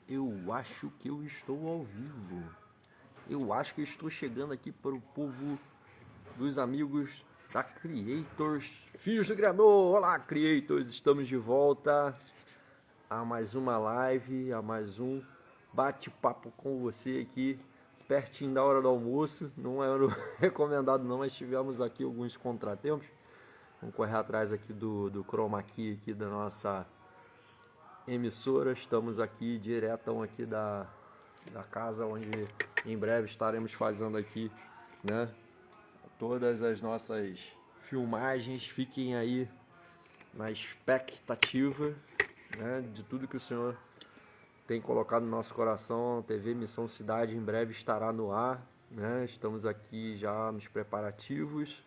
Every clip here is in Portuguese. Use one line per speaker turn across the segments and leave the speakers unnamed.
Eu acho que eu estou ao vivo. Eu acho que eu estou chegando aqui para o povo dos amigos da Creators, filhos do Criador. Olá, Creators! Estamos de volta a mais uma live, a mais um bate-papo com você aqui, pertinho da hora do almoço. Não era recomendado não, mas tivemos aqui alguns contratempos. Vamos correr atrás aqui do chroma key aqui da nossa emissora. Estamos aqui diretão aqui da casa, onde em breve estaremos fazendo aqui, né, todas as nossas filmagens. Fiquem aí na expectativa, né, de tudo que o Senhor tem colocado no nosso coração. A TV Missão Cidade em breve estará no ar, né? Estamos aqui já nos preparativos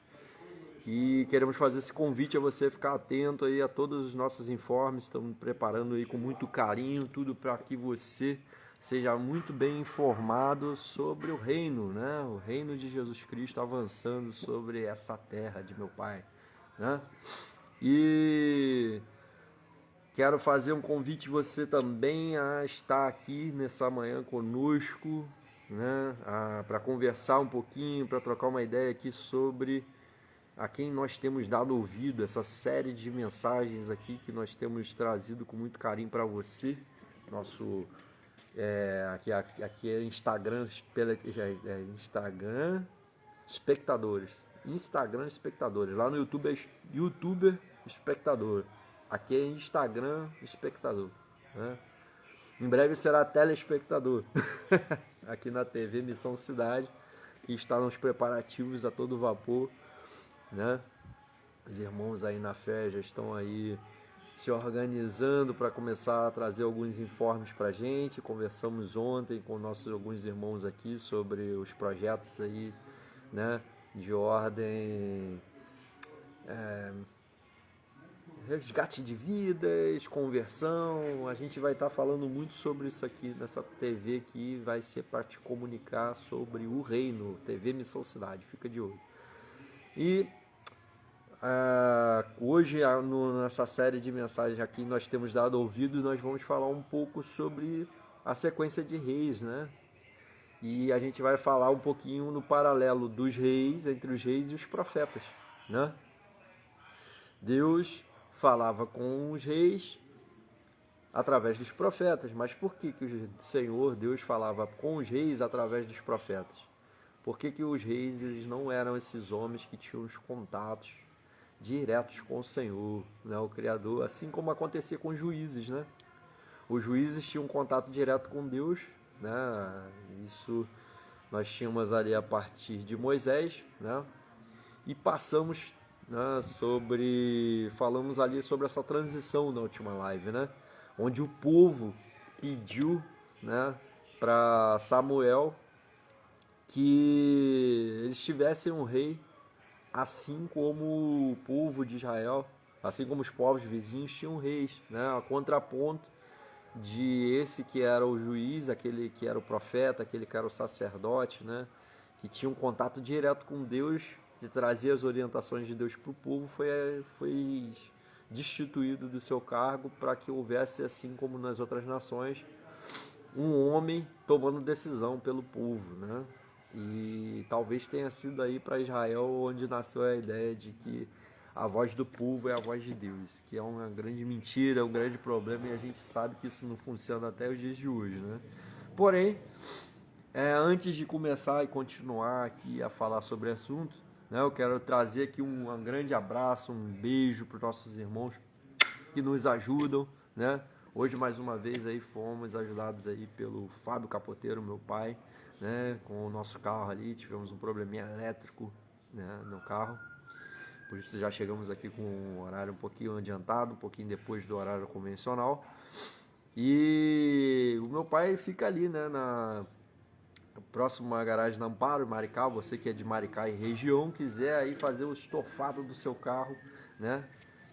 e queremos fazer esse convite a você ficar atento aí a todos os nossos informes. Estamos preparando aí com muito carinho tudo para que você seja muito bem informado sobre o reino, né? O reino de Jesus Cristo avançando sobre essa terra de meu Pai, né? E quero fazer um convite você também a estar aqui nessa manhã conosco, né? Para conversar um pouquinho, para trocar uma ideia aqui sobre a quem nós temos dado ouvido, essa série de mensagens aqui que nós temos trazido com muito carinho para você. Nosso aqui é Instagram, Instagram espectadores. Lá no YouTube é YouTuber espectador. Aqui é Instagram espectador, né? Em breve será telespectador. Aqui na TV Missão Cidade, que está nos preparativos a todo vapor, né? Os irmãos aí na fé já estão aí se organizando para começar a trazer alguns informes para a gente. Conversamos ontem com alguns irmãos aqui sobre os projetos aí, né, de ordem resgate de vidas, conversão. A gente vai estar falando muito sobre isso aqui nessa TV que vai ser para te comunicar sobre o reino, TV Missão Cidade. Fica de olho. E hoje, nessa série de mensagens aqui, nós temos dado ouvido e nós vamos falar um pouco sobre a sequência de reis, né? E a gente vai falar um pouquinho no paralelo dos reis, entre os reis e os profetas, né? Deus falava com os reis através dos profetas, mas por que o Senhor, Deus, falava com os reis através dos profetas? Por que os reis, eles não eram esses homens que tinham os contatos diretos com o Senhor, né, o Criador, assim como acontecia com os juízes, né? Os juízes tinham um contato direto com Deus, né? Isso nós tínhamos ali a partir de Moisés, né? E passamos, né, falamos ali sobre essa transição na última live, né? Onde o povo pediu, né, para Samuel que eles tivessem um rei, assim como o povo de Israel, assim como os povos vizinhos tinham reis, né? A contraponto de esse que era o juiz, aquele que era o profeta, aquele que era o sacerdote, né? Que tinha um contato direto com Deus, que trazia as orientações de Deus para o povo, foi destituído do seu cargo para que houvesse, assim como nas outras nações, um homem tomando decisão pelo povo, né? E talvez tenha sido aí para Israel onde nasceu a ideia de que a voz do povo é a voz de Deus, que é uma grande mentira, um grande problema, e a gente sabe que isso não funciona até os dias de hoje, né? Porém, antes de começar e continuar aqui a falar sobre o assunto, né, eu quero trazer aqui um grande abraço, um beijo para os nossos irmãos que nos ajudam, né? Hoje, mais uma vez, aí fomos ajudados aí pelo Fábio Capoteiro, meu pai, né? Com o nosso carro ali, tivemos um probleminha elétrico, né, no carro. Por isso já chegamos aqui com um horário um pouquinho adiantado, um pouquinho depois do horário convencional. E o meu pai fica ali, né, próximo à garagem da Amparo, Maricá. Você que é de Maricá e região, quiser aí fazer o estofado do seu carro, né?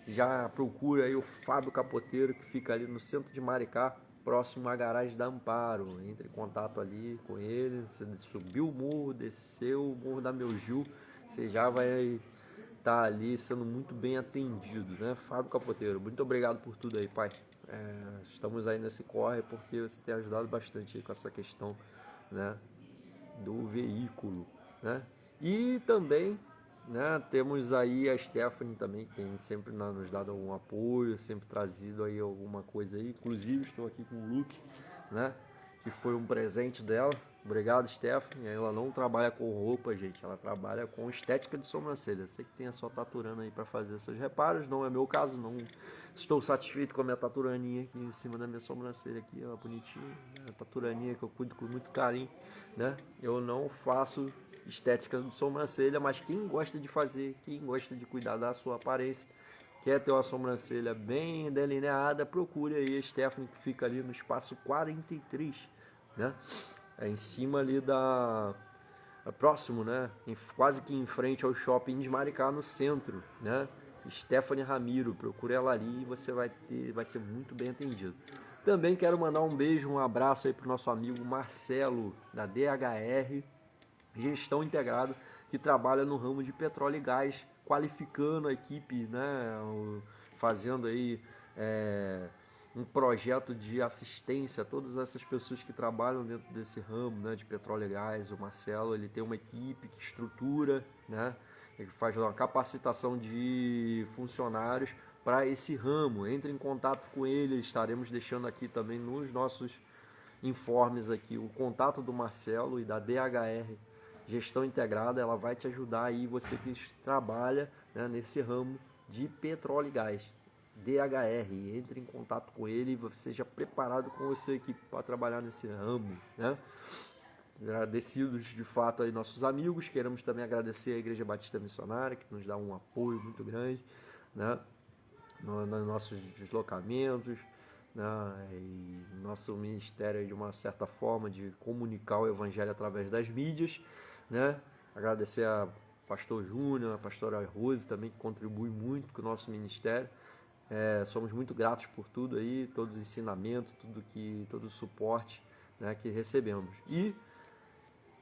Já procura aí o Fábio Capoteiro, que fica ali no centro de Maricá, próximo à garagem da Amparo. Entre em contato ali com ele. Você subiu o morro, desceu o morro da Meu Gil, você já vai estar ali sendo muito bem atendido, né? Fábio Capoteiro, muito obrigado por tudo aí, pai. estamos aí nesse corre porque você tem ajudado bastante aí com essa questão, né, do veículo, né? E também, né, temos aí a Stephanie também, que tem sempre nos dado algum apoio, sempre trazido aí alguma coisa aí. Inclusive estou aqui com o look, né, que foi um presente dela. Obrigado, Stephanie. Ela não trabalha com roupa, gente, ela trabalha com estética de sobrancelha. Sei que tem a sua taturana aí para fazer seus reparos, não é meu caso, não estou satisfeito com a minha taturaninha aqui em cima da minha sobrancelha aqui, ó, bonitinha, né? A taturaninha que eu cuido com muito carinho, né? Eu não faço estética de sobrancelha, mas quem gosta de fazer, quem gosta de cuidar da sua aparência, quer ter uma sobrancelha bem delineada, procure aí a Stephanie, que fica ali no espaço 43, né? É em cima ali próximo, né? Quase que em frente ao shopping de Maricá, no centro, né? Stephanie Ramiro, procure ela ali e você vai ser muito bem atendido. Também quero mandar um beijo, um abraço aí pro nosso amigo Marcelo, da DHR Gestão Integrada, que trabalha no ramo de petróleo e gás, qualificando a equipe, né? Fazendo aí um projeto de assistência a todas essas pessoas que trabalham dentro desse ramo, né, de petróleo e gás. O Marcelo, ele tem uma equipe que estrutura, né, ele faz uma capacitação de funcionários para esse ramo. Entre em contato com ele, estaremos deixando aqui também nos nossos informes aqui o contato do Marcelo e da DHR Gestão Integrada. Ela vai te ajudar aí, você que trabalha, né, nesse ramo de petróleo e gás. DHR, entre em contato com ele e seja preparado com a sua equipe para trabalhar nesse ramo, né? Agradecidos de fato aí nossos amigos, queremos também agradecer a Igreja Batista Missionária, que nos dá um apoio muito grande, né, nos nossos deslocamentos, né, e nosso ministério de uma certa forma de comunicar o evangelho através das mídias, né? Agradecer a pastor Júnior, a pastora Rose também, que contribui muito com o nosso ministério. Somos muito gratos por tudo aí, todo o ensinamento, todo o suporte, né, que recebemos. E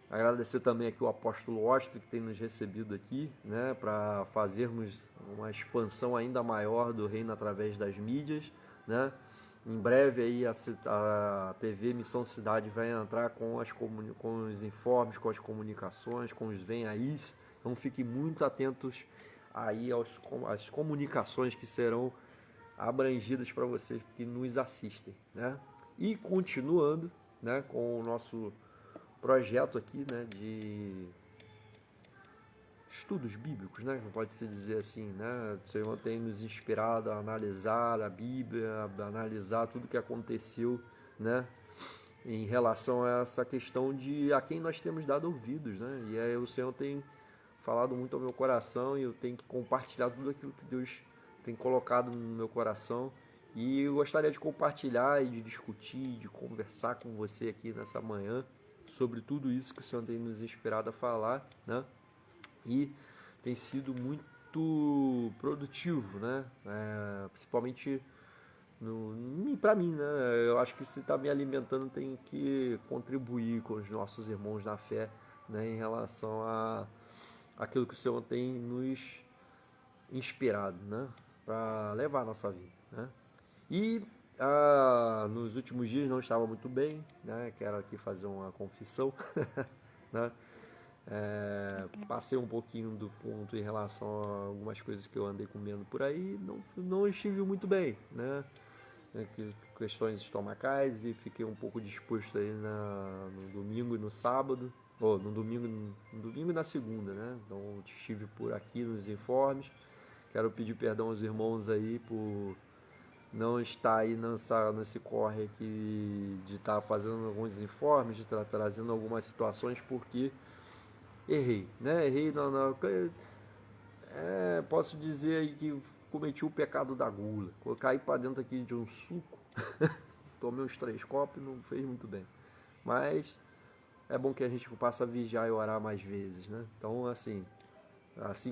agradecer também aqui o apóstolo Washington, que tem nos recebido aqui, né, para fazermos uma expansão ainda maior do reino através das mídias, né? Em breve aí a TV Missão Cidade vai entrar com os informes, com as comunicações, com os vem-aís. Então fiquem muito atentos aí às comunicações que serão abrangidas para vocês que nos assistem, né? E continuando, né, com o nosso projeto aqui, né, de estudos bíblicos, né, pode-se dizer assim, né? O Senhor tem nos inspirado a analisar a Bíblia, a analisar tudo que aconteceu, né, em relação a essa questão de a quem nós temos dado ouvidos, né? E aí o Senhor tem falado muito ao meu coração e eu tenho que compartilhar tudo aquilo que Deus tem colocado no meu coração, e eu gostaria de compartilhar e de discutir, de conversar com você aqui nessa manhã sobre tudo isso que o Senhor tem nos inspirado a falar, né? E tem sido muito produtivo, né? Principalmente para mim, né? Eu acho que se está me alimentando tem que contribuir com os nossos irmãos na fé, né? Em relação a aquilo que o Senhor tem nos inspirado, né, para levar a nossa vida, né? E nos últimos dias não estava muito bem, né? Quero aqui fazer uma confissão, né? Passei um pouquinho do ponto em relação a algumas coisas que eu andei comendo por aí, não estive muito bem, né? Questões estomacais, e fiquei um pouco disposto aí no domingo e no sábado, ou no domingo e na segunda, né? Então estive por aqui nos informes. Quero pedir perdão aos irmãos aí por não estar aí nesse corre aqui de estar fazendo alguns informes, de estar trazendo algumas situações, porque errei, né? Errei, posso dizer aí que cometi o pecado da gula. Caí para dentro aqui de um suco, tomei uns 3 copos e não fez muito bem. Mas é bom que a gente possa vigiar e orar mais vezes, né? Então, assim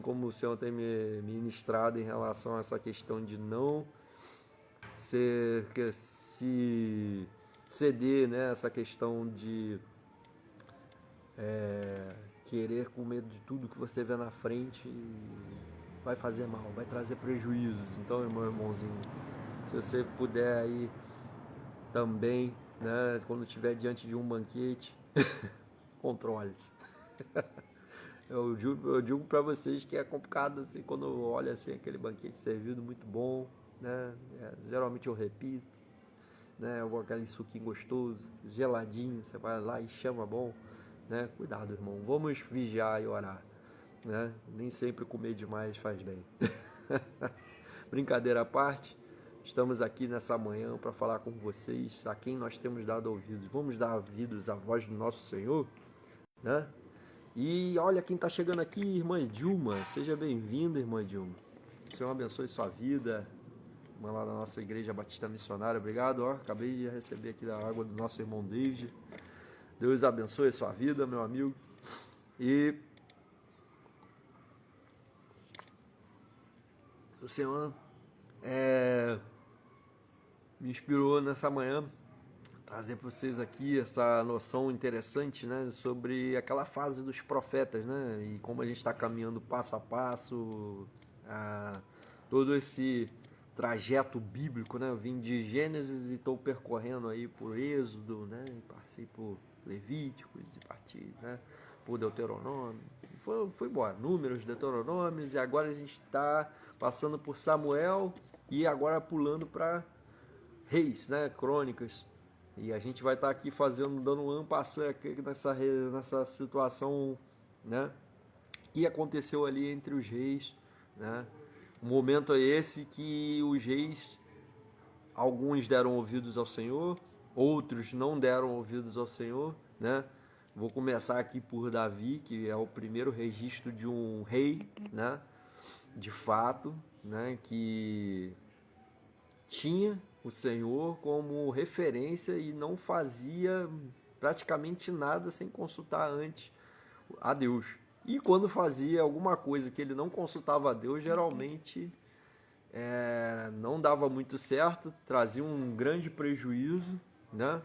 como o Senhor tem me ministrado em relação a essa questão de não se ceder, né? Essa questão de querer com medo de tudo que você vê na frente vai fazer mal, vai trazer prejuízos. Então, meu irmãozinho, Se você puder aí também, né, quando estiver diante de um banquete, controle-se. Eu digo para vocês que é complicado assim, quando olha assim aquele banquete servido muito bom, né? Geralmente eu repito, né? Aquele suquinho gostoso, geladinho, você vai lá e chama bom, né? Cuidado, irmão. Vamos vigiar e orar, né? Nem sempre comer demais faz bem. Brincadeira à parte, estamos aqui nessa manhã para falar com vocês, a quem nós temos dado ouvidos. Vamos dar ouvidos à voz do nosso Senhor, né? E olha quem está chegando aqui, irmã Dilma. Seja bem-vinda, irmã Dilma. O Senhor abençoe sua vida. Irmã lá da nossa igreja Batista Missionária. Obrigado, ó. Acabei de receber aqui da água do nosso irmão David. Deus abençoe sua vida, meu amigo. E o Senhor me inspirou nessa manhã trazer para vocês aqui essa noção interessante, né, sobre aquela fase dos profetas, né, e como a gente está caminhando passo a passo, todo esse trajeto bíblico, né, eu vim de Gênesis e estou percorrendo aí por Êxodo, né, e passei por Levíticos e parti, né, por Deuteronômio, foi embora, Números, Deuteronômios, e agora a gente está passando por Samuel e agora pulando para Reis, né, Crônicas. E a gente vai estar aqui dando um ampassã aqui nessa situação, né, que aconteceu ali entre os reis, né? O momento é esse que os reis, alguns deram ouvidos ao Senhor, outros não deram ouvidos ao Senhor, né? Vou começar aqui por Davi, que é o primeiro registro de um rei, né, de fato, né, que tinha o Senhor como referência e não fazia praticamente nada sem consultar antes a Deus. E quando fazia alguma coisa que ele não consultava a Deus, geralmente não dava muito certo, trazia um grande prejuízo, né?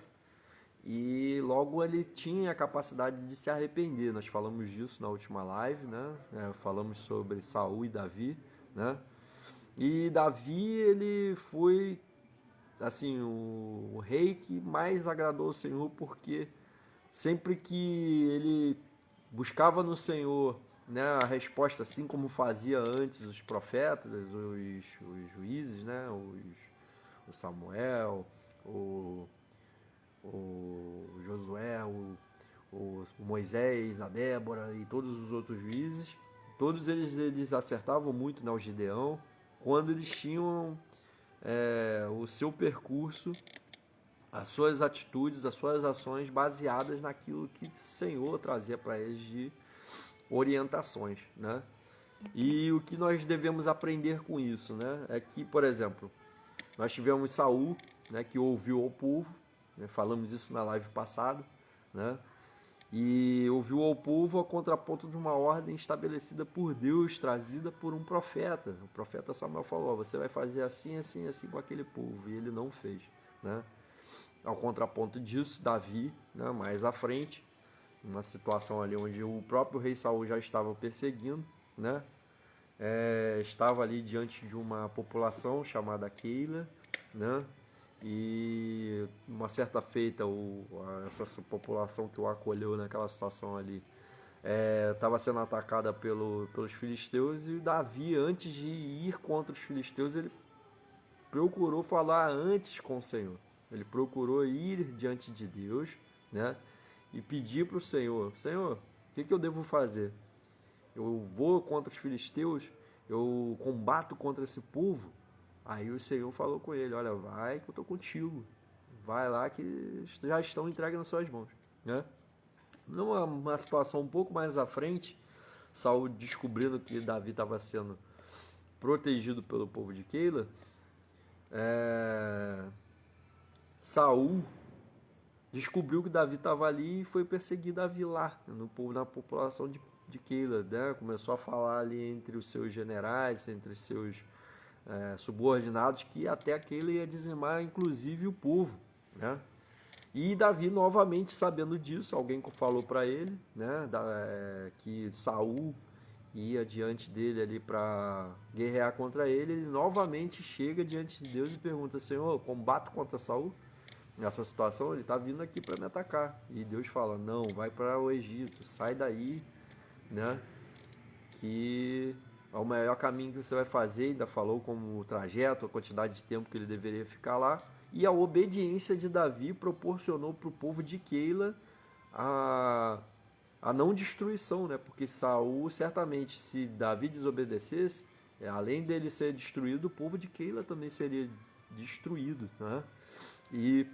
E logo ele tinha a capacidade de se arrepender. Nós falamos disso na última live, né? Falamos sobre Saul e Davi, né? E Davi, ele foi assim, o rei que mais agradou ao Senhor, porque sempre que ele buscava no Senhor, né, a resposta, assim como fazia antes os profetas, os juízes, né, o Samuel, o Josué, o Moisés, a Débora e todos os outros juízes, todos eles acertavam muito, né, o Gideão, quando eles tinham o seu percurso, as suas atitudes, as suas ações baseadas naquilo que o Senhor trazia para eles de orientações, né? E o que nós devemos aprender com isso, né? É que, por exemplo, nós tivemos Saul, né, que ouviu ao povo, né? Falamos isso na live passada, né? E ouviu ao povo a contraponto de uma ordem estabelecida por Deus, trazida por um profeta. O profeta Samuel falou: você vai fazer assim, assim, assim com aquele povo. E ele não fez, né? Ao contraponto disso, Davi, né, mais à frente, uma situação ali onde o próprio rei Saul já estava perseguindo, né? Estava ali diante de uma população chamada Keila, né? E uma certa feita essa população que o acolheu naquela situação ali estava sendo atacada pelos filisteus, e Davi, antes de ir contra os filisteus, ele procurou falar antes com o Senhor. Ele procurou ir diante de Deus, né, e pedir para o Senhor: Senhor, o que eu devo fazer? Eu vou contra os filisteus? Eu combato contra esse povo? Aí o Senhor falou com ele: olha, vai que eu estou contigo. Vai lá que já estão entregues nas suas mãos, né? Numa situação um pouco mais à frente, Saul, descobrindo que Davi estava sendo protegido pelo povo de Keila, Saul descobriu que Davi estava ali e foi perseguir Davi lá, na população de Keila, né? Começou a falar ali entre os seus generais, entre os seus subordinados, que até Keila ia dizimar inclusive o povo, né? E Davi, novamente sabendo disso, alguém falou para ele, né, que Saul ia diante dele ali para guerrear contra ele, ele novamente chega diante de Deus e pergunta: Senhor, combato contra Saul? Nessa situação, ele está vindo aqui para me atacar. E Deus fala: não, vai para o Egito, sai daí, né? Que é o melhor caminho que você vai fazer. Ainda falou como o trajeto, a quantidade de tempo que ele deveria ficar lá. E a obediência de Davi proporcionou para o povo de Keila a não destruição, né? Porque Saul, certamente, se Davi desobedecesse, além dele ser destruído, o povo de Keila também seria destruído, né? E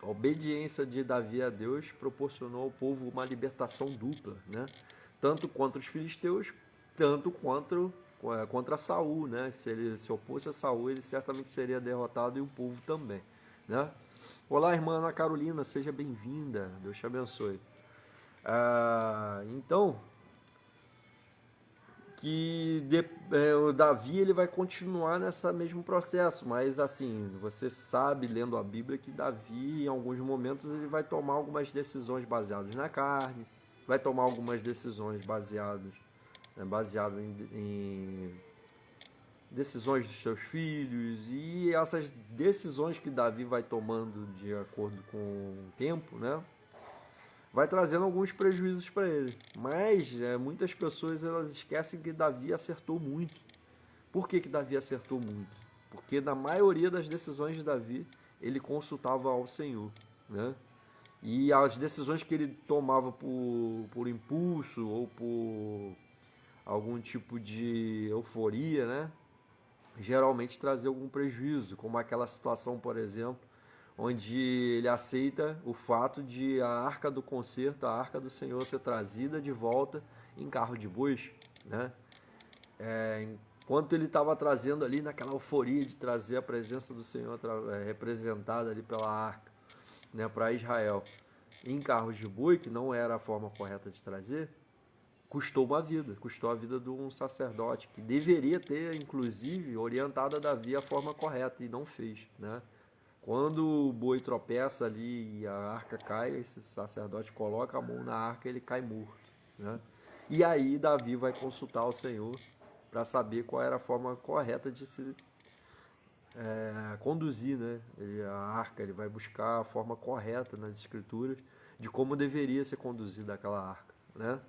a obediência de Davi a Deus proporcionou ao povo uma libertação dupla, né? Tanto contra os filisteus, tanto contra Saul, né? Se ele se opôs a Saul, ele certamente seria derrotado, e o povo também, né? Olá, irmã Ana Carolina, seja bem-vinda. Deus te abençoe. Então, o Davi ele vai continuar nesse mesmo processo, mas assim, você sabe, lendo a Bíblia, que Davi, em alguns momentos, ele vai tomar algumas decisões baseadas na carne, vai tomar algumas decisões baseadas em decisões dos seus filhos, e essas decisões que Davi vai tomando de acordo com o tempo, né, vai trazendo alguns prejuízos para ele. Mas muitas pessoas elas esquecem que Davi acertou muito. Por que Davi acertou muito? Porque na maioria das decisões de Davi, ele consultava ao Senhor, né? E as decisões que ele tomava por impulso ou por algum tipo de euforia, né, geralmente trazia algum prejuízo, como aquela situação, por exemplo, onde ele aceita o fato de a arca do concerto, a arca do Senhor, ser trazida de volta em carro de bois, né? Enquanto ele estava trazendo ali, naquela euforia de trazer a presença do Senhor representada ali pela arca, né, para Israel, em carros de boi, que não era a forma correta de trazer, custou a vida de um sacerdote, que deveria ter, inclusive, orientado a Davi a forma correta, e não fez, né? Quando o boi tropeça ali e a arca cai, esse sacerdote coloca a mão na arca e ele cai morto, né? E aí Davi vai consultar o Senhor para saber qual era a forma correta de se conduzir, né, a arca. Ele vai buscar a forma correta nas escrituras de como deveria ser conduzida aquela arca, né?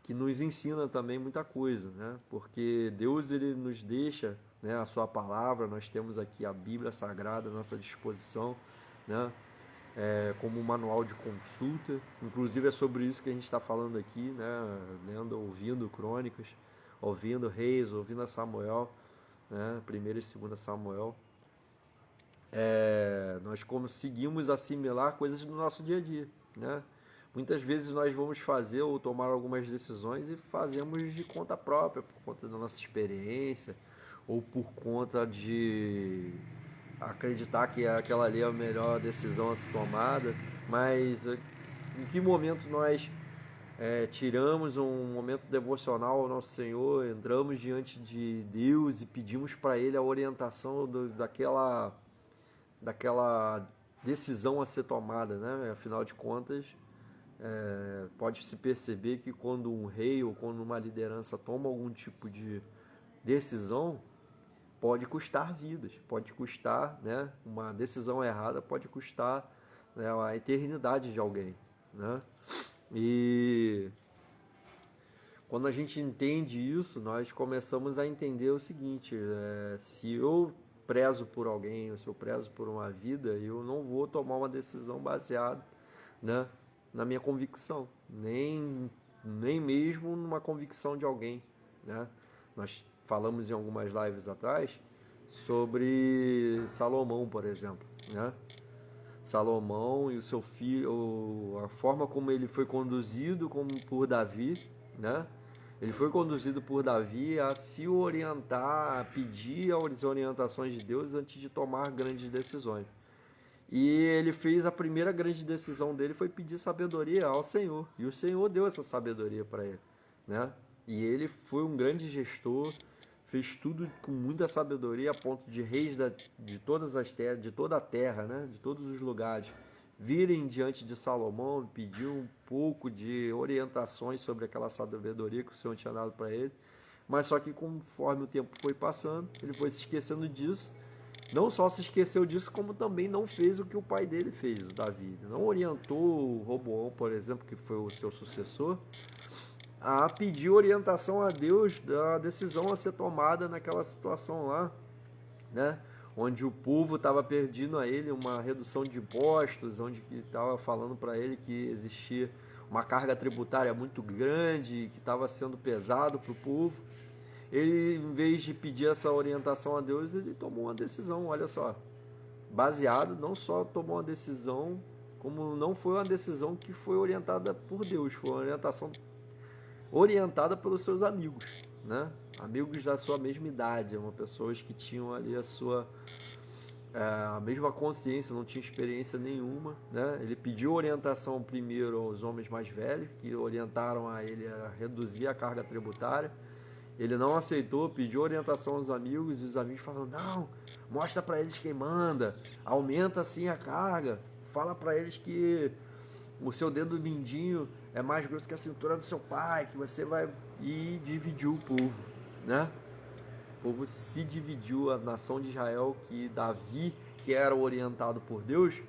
Que nos ensina também muita coisa, né? Porque Deus ele nos deixa, né, a sua palavra. Nós temos aqui a Bíblia Sagrada à nossa disposição, né, como um manual de consulta. Inclusive é sobre isso que a gente está falando aqui, né, lendo, ouvindo Crônicas, ouvindo Reis, ouvindo a Samuel, né, 1ª e 2ª Samuel. Nós conseguimos assimilar coisas do nosso dia a dia, né? Muitas vezes nós vamos fazer ou tomar algumas decisões e fazemos de conta própria, por conta da nossa experiência, ou por conta de acreditar que aquela ali é a melhor decisão a ser tomada. Mas em que momento nós tiramos um momento devocional ao nosso Senhor, entramos diante de Deus e pedimos para Ele a orientação daquela decisão a ser tomada, né? Afinal de contas, pode-se perceber que quando um rei ou quando uma liderança toma algum tipo de decisão, pode custar vidas, pode custar, né, uma decisão errada pode custar, né, a eternidade de alguém, né? E quando a gente entende isso, nós começamos a entender o seguinte: se eu prezo por alguém, ou se eu prezo por uma vida, eu não vou tomar uma decisão baseada, né, na minha convicção, nem mesmo numa convicção de alguém, né? Nós falamos em algumas lives atrás sobre Salomão, por exemplo, né? Salomão e o seu filho, a forma como ele foi conduzido por Davi, né? Ele foi conduzido por Davi a se orientar, a pedir as orientações de Deus antes de tomar grandes decisões. E ele fez a primeira grande decisão dele, foi pedir sabedoria ao Senhor. E o Senhor deu essa sabedoria para ele, né? E ele foi um grande gestor, fez tudo com muita sabedoria, a ponto de reis de todas as terras, de toda a terra, né, de todos os lugares, virem diante de Salomão, pedir um pouco de orientações sobre aquela sabedoria que o Senhor tinha dado para ele. Mas só que conforme o tempo foi passando, ele foi se esquecendo disso. Não só se esqueceu disso, como também não fez o que o pai dele fez, o Davi. Não orientou o Roboão, por exemplo, que foi o seu sucessor, a pedir orientação a Deus da decisão a ser tomada naquela situação lá, né? Onde o povo estava pedindo a ele uma redução de impostos, onde estava falando para ele que existia uma carga tributária muito grande, que estava sendo pesado para o povo. Ele, em vez de pedir essa orientação a Deus, ele tomou uma decisão, olha só, baseado, não só tomou uma decisão, como não foi uma decisão que foi orientada por Deus, foi uma orientação orientada pelos seus amigos, né? Amigos da sua mesma idade, pessoas que tinham ali a mesma consciência, não tinha experiência nenhuma, né? Ele pediu orientação primeiro aos homens mais velhos, que orientaram a ele a reduzir a carga tributária. Ele não aceitou, pediu orientação aos amigos, e os amigos falaram: não, mostra para eles quem manda, aumenta assim a carga, fala para eles que o seu dedo mindinho é mais grosso que a cintura do seu pai, que você vai... E dividiu o povo, né? O povo se dividiu, a nação de Israel, que Davi, que era orientado por Deus,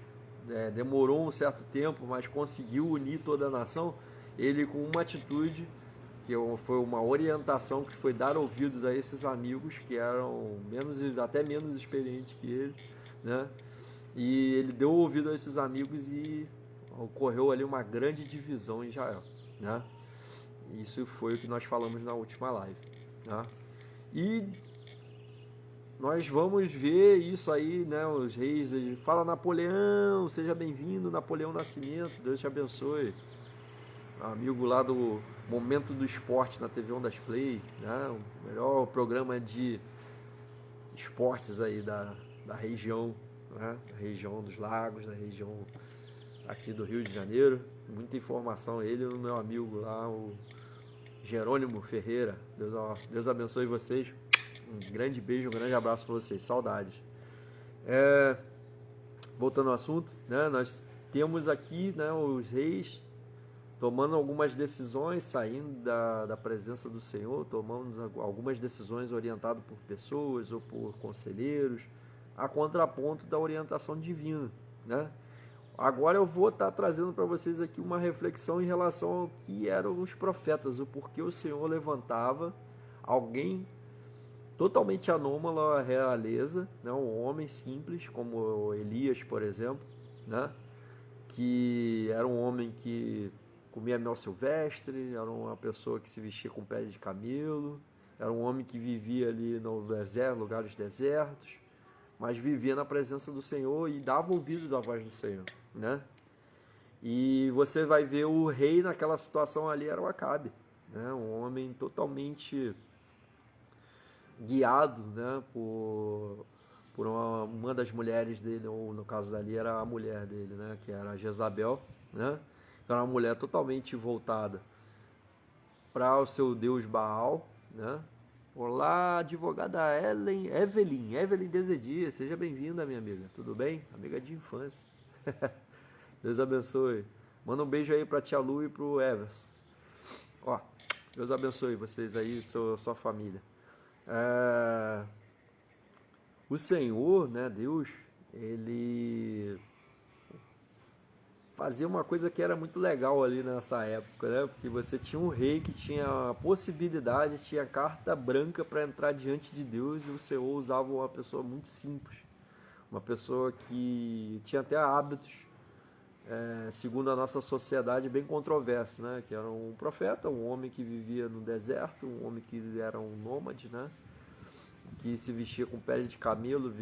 demorou um certo tempo, mas conseguiu unir toda a nação. Ele, com uma atitude, que foi uma orientação, que foi dar ouvidos a esses amigos, que eram até menos experientes que ele, né? E ele deu ouvido a esses amigos e ocorreu ali uma grande divisão em Israel, né? Isso foi o que nós falamos na última live, né? E nós vamos ver isso aí, né? Os reis, fala Napoleão, seja bem-vindo, Napoleão Nascimento, Deus te abençoe. Amigo lá do Momento do Esporte na TV Ondas Play, né? O melhor programa de esportes aí da região, né? Da região dos lagos, da região aqui do Rio de Janeiro. Muita informação, ele e o meu amigo lá, o Jerônimo Ferreira. Deus abençoe vocês. Um grande beijo, um grande abraço para vocês. Saudades. Voltando ao assunto, né? Nós temos aqui, né, os reis tomando algumas decisões, saindo da presença do Senhor, tomando algumas decisões orientadas por pessoas ou por conselheiros, a contraponto da orientação divina, né? Agora eu vou estar trazendo para vocês aqui uma reflexão em relação ao que eram os profetas, o porquê o Senhor levantava alguém totalmente anômalo à realeza, né? Um homem simples, como Elias, por exemplo, né? Que era um homem que comia mel silvestre, era uma pessoa que se vestia com pele de camelo, era um homem que vivia ali no deserto, lugares desertos, mas vivia na presença do Senhor e dava ouvidos à voz do Senhor, né? E você vai ver o rei naquela situação ali era o Acabe, né? Um homem totalmente guiado, né? por uma das mulheres dele, ou no caso dali era a mulher dele, né? Que era Jezabel, né? Era uma mulher totalmente voltada para o seu deus Baal, né? Olá, advogada Evelyn Dezedia, seja bem-vinda, minha amiga, tudo bem? Amiga de infância. Deus abençoe. Manda um beijo aí para tia Lu e pro Everson. Ó, Deus abençoe vocês aí, sua família. O Senhor, né, Deus, ele fazia uma coisa que era muito legal ali nessa época, né? Porque você tinha um rei que tinha a possibilidade, tinha carta branca para entrar diante de Deus, e o Senhor usava uma pessoa muito simples, uma pessoa que tinha até hábitos, segundo a nossa sociedade, bem controversos, né? Que era um profeta, um homem que vivia no deserto, um homem que era um nômade, né? Que se vestia com pele de camelo,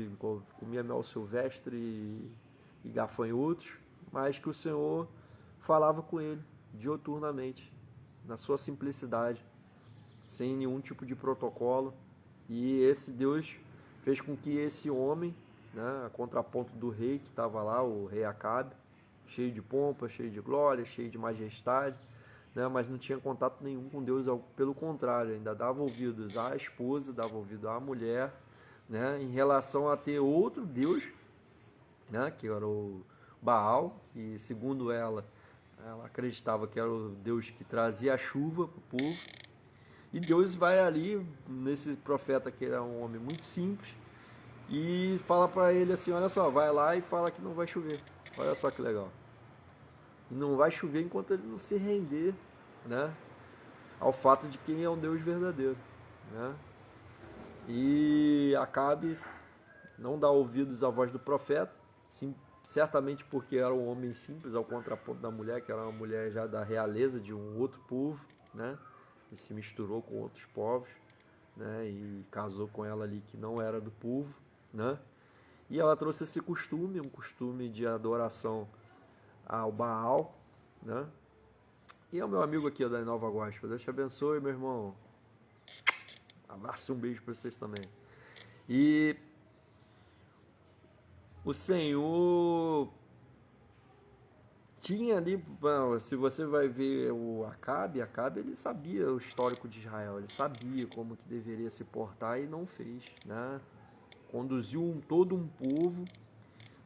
comia mel silvestre e gafanhotos, mas que o Senhor falava com ele diuturnamente, na sua simplicidade, sem nenhum tipo de protocolo. E esse Deus fez com que esse homem, né, a contraponto do rei que estava lá, o rei Acabe, cheio de pompa, cheio de glória, cheio de majestade, né, mas não tinha contato nenhum com Deus, pelo contrário, ainda dava ouvidos à esposa, dava ouvido à mulher, né, em relação a ter outro Deus, né, que era o Baal, que segundo ela acreditava que era o Deus que trazia a chuva para o povo. E Deus vai ali, nesse profeta que era um homem muito simples, e fala para ele assim, olha só, vai lá e fala que não vai chover. Olha só que legal. E não vai chover enquanto ele não se render, né, ao fato de quem é um Deus verdadeiro, né? E Acabe não dá ouvidos à voz do profeta, sim, certamente porque era um homem simples, ao contraponto da mulher, que era uma mulher já da realeza de um outro povo, né? E se misturou com outros povos, né? E casou com ela ali que não era do povo, né? E ela trouxe esse costume, um costume de adoração ao Baal, né? E é o meu amigo aqui da Nova Gospel. Deus te abençoe, meu irmão. Abraço e um beijo para vocês também. E o Senhor tinha ali, se você vai ver o Acabe ele sabia o histórico de Israel, ele sabia como que deveria se portar e não fez, né? Conduziu todo um povo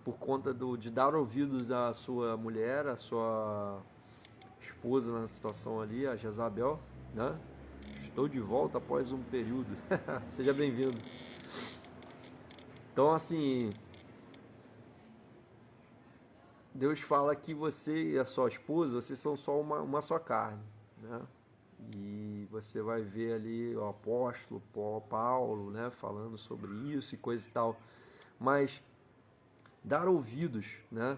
por conta de dar ouvidos à sua mulher, à sua esposa na situação ali, a Jezabel, né? Estou de volta após um período. Seja bem-vindo. Então, assim, Deus fala que você e a sua esposa, vocês são só uma só carne, né? E você vai ver ali o apóstolo Paulo, né, falando sobre isso e coisa e tal. Mas dar ouvidos, né,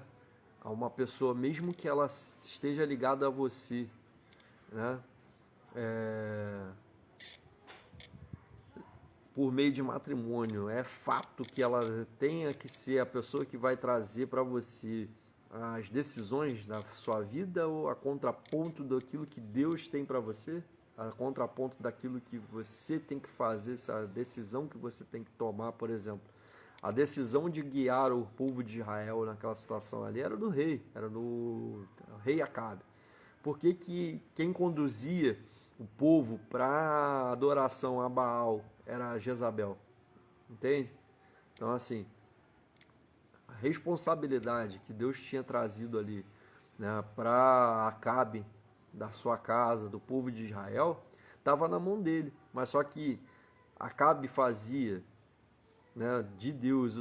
a uma pessoa, mesmo que ela esteja ligada a você, né, por meio de matrimônio, é fato que ela tenha que ser a pessoa que vai trazer para você as decisões da sua vida, ou a contraponto daquilo que Deus tem para você, a contraponto daquilo que você tem que fazer, essa decisão que você tem que tomar, por exemplo. A decisão de guiar o povo de Israel naquela situação ali era do rei, era do rei Acabe. Porque que quem conduzia o povo para adoração a Baal era Jezabel, entende? Então, assim, a responsabilidade que Deus tinha trazido ali, né, para Acabe, da sua casa, do povo de Israel, estava na mão dele. Mas só que Acabe fazia, né, de Deus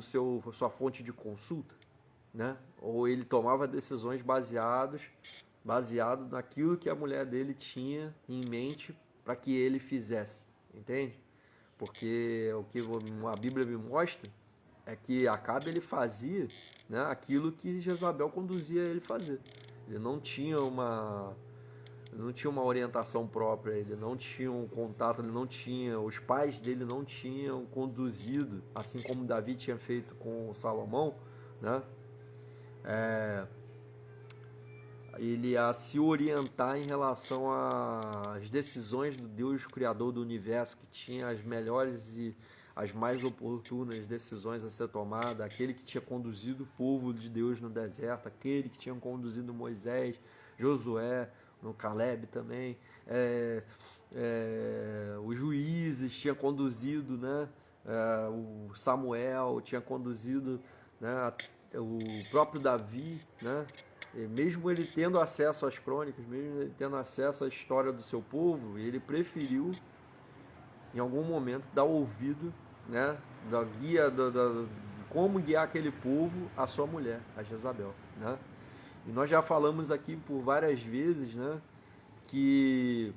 sua fonte de consulta, né? Ou ele tomava decisões baseado naquilo que a mulher dele tinha em mente para que ele fizesse, entende? Porque o que a Bíblia me mostra é que Acabe ele fazia, né, aquilo que Jezabel conduzia ele fazer. Ele não tinha uma orientação própria, ele não tinha um contato, os pais dele não tinham conduzido, assim como Davi tinha feito com Salomão, né? Ele a se orientar em relação às decisões do Deus Criador do Universo, que tinha as melhores e as mais oportunas decisões a ser tomada, aquele que tinha conduzido o povo de Deus no deserto, aquele que tinha conduzido Moisés, Josué, no Caleb também, os juízes tinha conduzido, né, o Samuel tinha conduzido, né, o próprio Davi, né, e mesmo ele tendo acesso às crônicas, mesmo ele tendo acesso à história do seu povo, ele preferiu, em algum momento, dar ouvido, né, da guia, como guiar aquele povo à sua mulher, a Jezabel, né? E nós já falamos aqui por várias vezes, né, que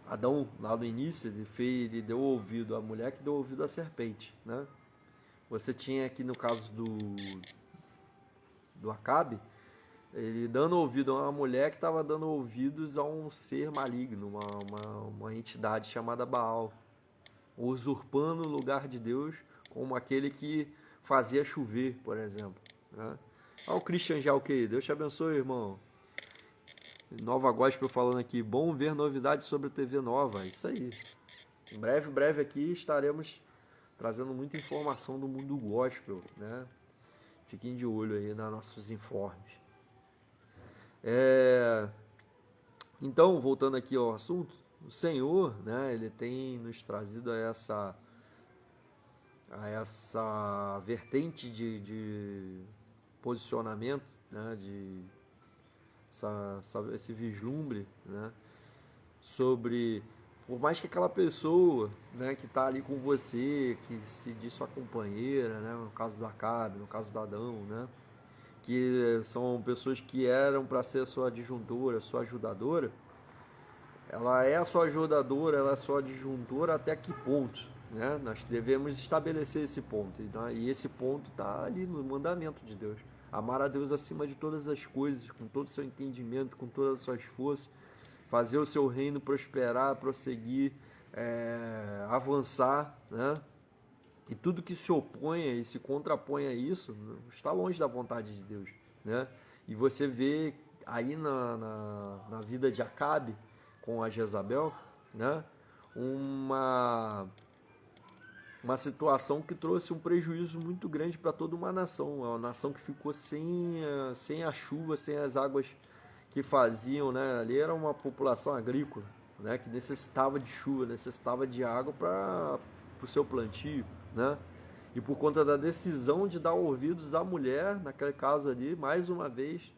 Adão, lá no início, ele deu ouvido à mulher que deu ouvido à serpente, né? Você tinha aqui no caso do Acabe, ele dando ouvido a uma mulher que estava dando ouvidos a um ser maligno, uma entidade chamada Baal, usurpando o lugar de Deus como aquele que fazia chover, por exemplo, né? Olha o Christian já, ok? Deus te abençoe, irmão. Nova Gospel falando aqui, bom ver novidades sobre a TV Nova, isso aí. Em breve aqui estaremos trazendo muita informação do mundo gospel, né? Fiquem de olho aí nos nossos informes. Então, voltando aqui ao assunto, o Senhor, né, ele tem nos trazido a essa vertente de posicionamento, né, esse vislumbre, né, sobre, por mais que aquela pessoa, né, que está ali com você, que se diz sua companheira, né, no caso do Acabe, no caso do Adão, né, que são pessoas que eram para ser a sua adjuntora, sua ajudadora, ela é a sua ajudadora, ela é a sua adjuntora até que ponto? Né? Nós devemos estabelecer esse ponto. Né? E esse ponto está ali no mandamento de Deus. Amar a Deus acima de todas as coisas, com todo o seu entendimento, com todas as suas forças, fazer o seu reino prosperar, prosseguir, avançar, né? E tudo que se oponha e se contrapõe a isso está longe da vontade de Deus, né? E você vê aí na vida de Acabe com a Jezabel, né? Uma situação que trouxe um prejuízo muito grande para toda uma nação que ficou sem a chuva, sem as águas que faziam, né? Ali era uma população agrícola, né? Que necessitava de chuva, necessitava de água para o seu plantio, né? E por conta da decisão de dar ouvidos à mulher, naquele caso ali, mais uma vez,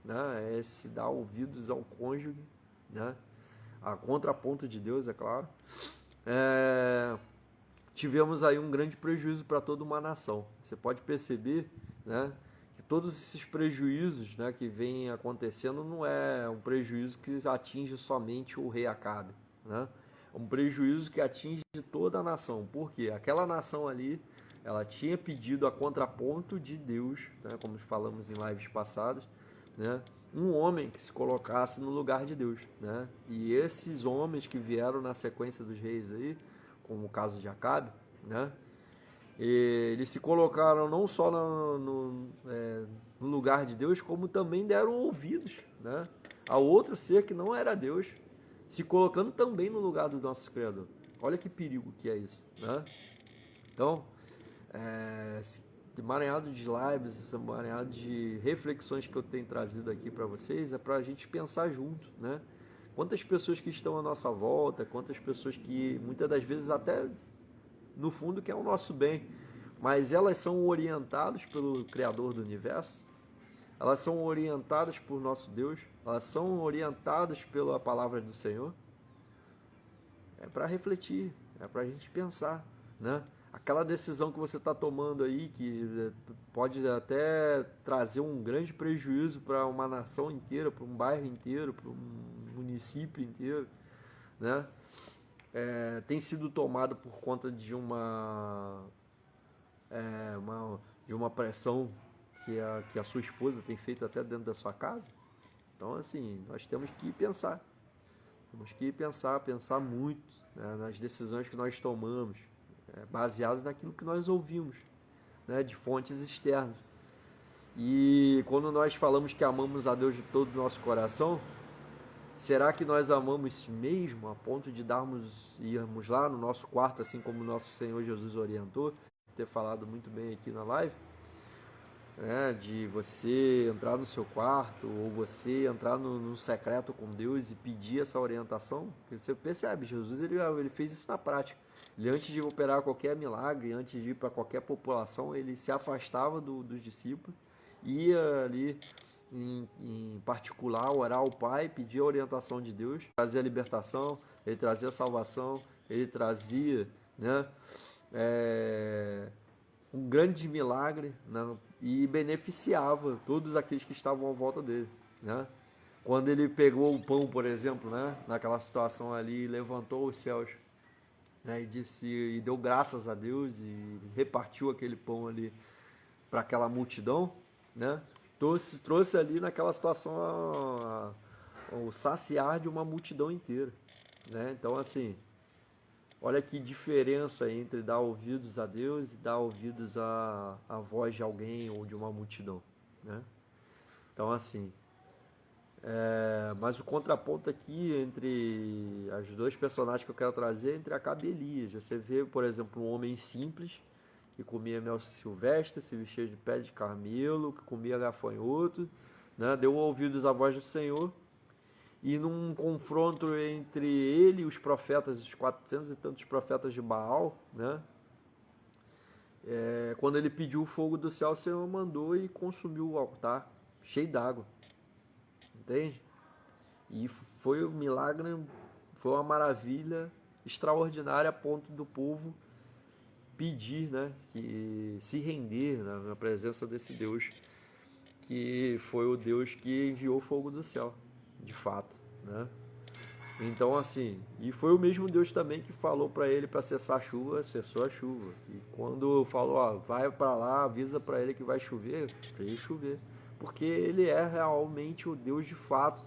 né? Se dar ouvidos ao cônjuge, né? A contraponto de Deus, é claro. Tivemos aí um grande prejuízo para toda uma nação. Você pode perceber, né, que todos esses prejuízos, né, que vêm acontecendo não é um prejuízo que atinge somente o rei Acabe, né? É um prejuízo que atinge toda a nação. Por quê? Aquela nação ali, ela tinha pedido a contraponto de Deus, né, como falamos em lives passadas, né, um homem que se colocasse no lugar de Deus, né? E esses homens que vieram na sequência dos reis aí, como o caso de Acabe, né? E eles se colocaram não só no lugar de Deus, como também deram ouvidos, né, a outro ser que não era Deus, se colocando também no lugar do nosso Criador. Olha que perigo que é isso, né? Então, esse emaranhado de lives, esse emaranhado de reflexões que eu tenho trazido aqui para vocês é para a gente pensar junto, né? Quantas pessoas que estão à nossa volta, quantas pessoas que muitas das vezes até no fundo querem o nosso bem, mas elas são orientadas pelo Criador do Universo, elas são orientadas por nosso Deus, elas são orientadas pela palavra do Senhor. É para refletir, é para a gente pensar, né? Aquela decisão que você está tomando aí, que pode até trazer um grande prejuízo para uma nação inteira, para um bairro inteiro, para um município inteiro, né? Tem sido tomado por conta de uma pressão que a sua esposa tem feito até dentro da sua casa. Então, assim, nós temos que pensar. Temos que pensar muito, né, nas decisões que nós tomamos, baseado naquilo que nós ouvimos, né, de fontes externas. E quando nós falamos que amamos a Deus de todo o nosso coração, será que nós amamos mesmo a ponto de irmos lá no nosso quarto, assim como o nosso Senhor Jesus orientou, ter falado muito bem aqui na live, né, de você entrar no seu quarto ou você entrar no secreto com Deus e pedir essa orientação? Porque você percebe, Jesus ele fez isso na prática. Ele, antes de operar qualquer milagre, antes de ir para qualquer população, ele se afastava dos discípulos, ia ali em particular orar ao Pai, pedir a orientação de Deus, trazer a libertação, ele trazia a salvação, ele trazia, né, um grande milagre, né, e beneficiava todos aqueles que estavam à volta dele, né? Quando ele pegou o pão, por exemplo, né, naquela situação ali, levantou os céus, né, e deu graças a Deus e repartiu aquele pão ali para aquela multidão, né? Trouxe ali naquela situação o saciar de uma multidão inteira, né? Então, assim, olha que diferença entre dar ouvidos a Deus e dar ouvidos à voz de alguém ou de uma multidão, né? Então, assim, mas o contraponto aqui entre as dois personagens que eu quero trazer é entre Acabe e Elias. Você vê, por exemplo, um homem simples que comia mel silvestre, se vestia de pele de camelo, que comia gafanhoto, né? Deu ouvidos à voz do Senhor. E num confronto entre ele e os profetas, os 400 e tantos profetas de Baal, né, quando ele pediu o fogo do céu, o Senhor mandou e consumiu o altar, cheio d'água. Entende? E foi um milagre, foi uma maravilha extraordinária a ponto do povo pedir, né, que se render, né, na presença desse Deus, que foi o Deus que enviou fogo do céu, de fato, né? Então, assim, e foi o mesmo Deus também que falou para ele para cessar a chuva, cessou a chuva. E quando falou, ó, vai para lá, avisa para ele que vai chover, fez chover. Porque ele é realmente o Deus de fato,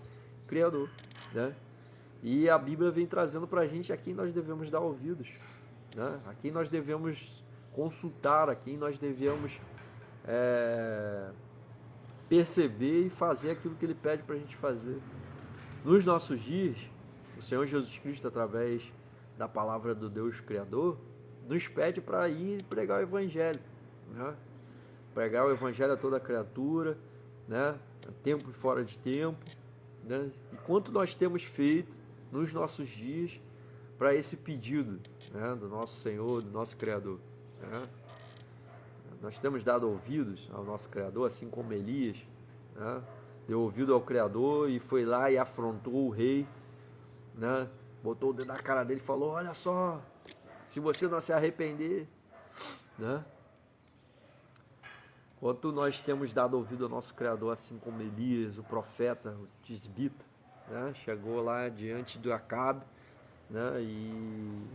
criador, né? E a Bíblia vem trazendo para a gente a quem nós devemos dar ouvidos, né? A quem nós devemos consultar, a quem nós devemos perceber e fazer aquilo que ele pede para a gente fazer. Nos nossos dias, o Senhor Jesus Cristo, através da palavra do Deus Criador, nos pede para ir pregar o Evangelho, né? Pregar o Evangelho a toda criatura, né? Tempo e fora de tempo, né? E quanto nós temos feito nos nossos dias para esse pedido, né, do nosso Senhor, do nosso Criador, né? Nós temos dado ouvidos ao nosso Criador, assim como Elias, né? Deu ouvido ao Criador e foi lá e afrontou o rei, né? Botou o dedo na cara dele e falou, olha só, se você não se arrepender, né? Quanto nós temos dado ouvido ao nosso Criador, assim como Elias, o profeta, o tisbita, né? Chegou lá diante do Acabe, né? E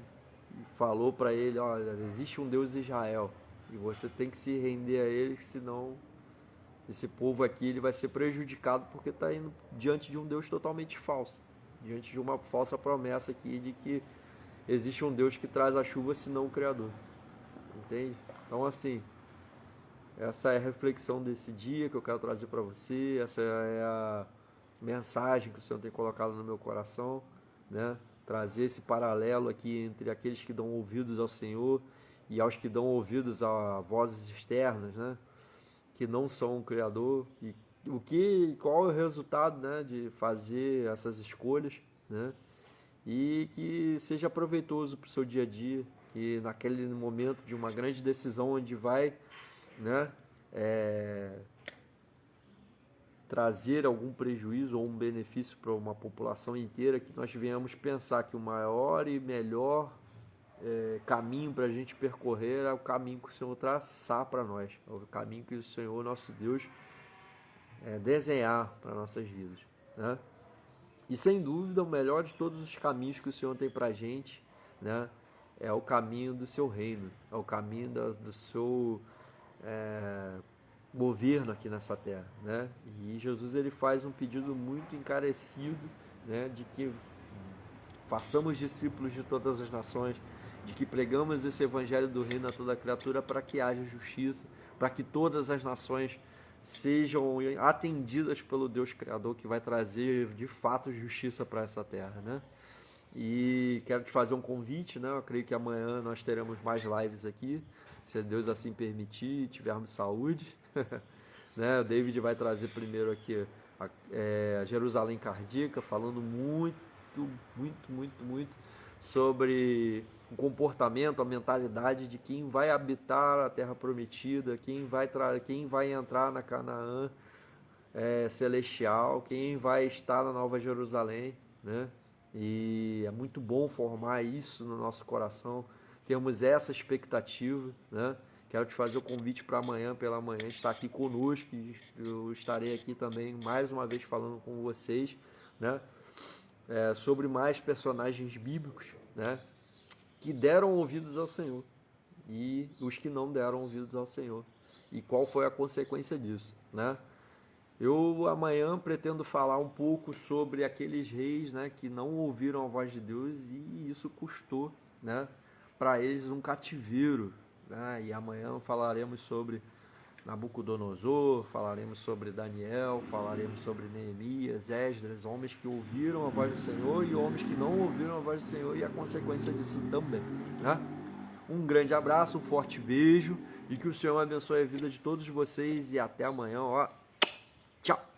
falou para ele, olha, existe um Deus em Israel e você tem que se render a ele, senão esse povo aqui ele vai ser prejudicado porque está indo diante de um Deus totalmente falso, diante de uma falsa promessa aqui de que existe um Deus que traz a chuva, senão o Criador. Entende? Então, assim, essa é a reflexão desse dia que eu quero trazer para você, essa é a mensagem que o Senhor tem colocado no meu coração, né? Trazer esse paralelo aqui entre aqueles que dão ouvidos ao Senhor e aos que dão ouvidos a vozes externas, né? Que não são o Criador, e qual é o resultado, né, de fazer essas escolhas, né? E que seja proveitoso para o seu dia a dia, e naquele momento de uma grande decisão onde vai, né, trazer algum prejuízo ou um benefício para uma população inteira, que nós venhamos pensar que o maior e melhor caminho para a gente percorrer é o caminho que o Senhor traçar para nós, é o caminho que o Senhor, nosso Deus, desenhar para nossas vidas, né? E sem dúvida o melhor de todos os caminhos que o Senhor tem para a gente, né, é o caminho do seu reino, é o caminho do seu governo aqui nessa terra, né? E Jesus ele faz um pedido muito encarecido, né, de que façamos discípulos de todas as nações, de que pregamos esse evangelho do reino a toda criatura para que haja justiça, para que todas as nações sejam atendidas pelo Deus Criador, que vai trazer de fato justiça para essa terra, né? E quero te fazer um convite, né? Eu creio que amanhã nós teremos mais lives aqui, se Deus assim permitir e tivermos saúde, né? O David vai trazer primeiro aqui a Jerusalém Cardíaca, falando muito sobre o comportamento, a mentalidade de quem vai habitar a Terra Prometida, quem vai entrar na Canaã celestial, quem vai estar na Nova Jerusalém, né? E é muito bom formar isso no nosso coração, termos essa expectativa, né? Quero te fazer o convite para amanhã, pela manhã, estar aqui conosco, e eu estarei aqui também mais uma vez falando com vocês, né? Sobre mais personagens bíblicos, né, que deram ouvidos ao Senhor e os que não deram ouvidos ao Senhor, e qual foi a consequência disso, né? Eu amanhã pretendo falar um pouco sobre aqueles reis, né, que não ouviram a voz de Deus e isso custou, né, para eles um cativeiro, né? E amanhã falaremos sobre Nabucodonosor, falaremos sobre Daniel, falaremos sobre Neemias, Esdras, homens que ouviram a voz do Senhor e homens que não ouviram a voz do Senhor, e a consequência disso também, né? Um grande abraço, um forte beijo, e que o Senhor abençoe a vida de todos vocês, e até amanhã, ó. Tchau!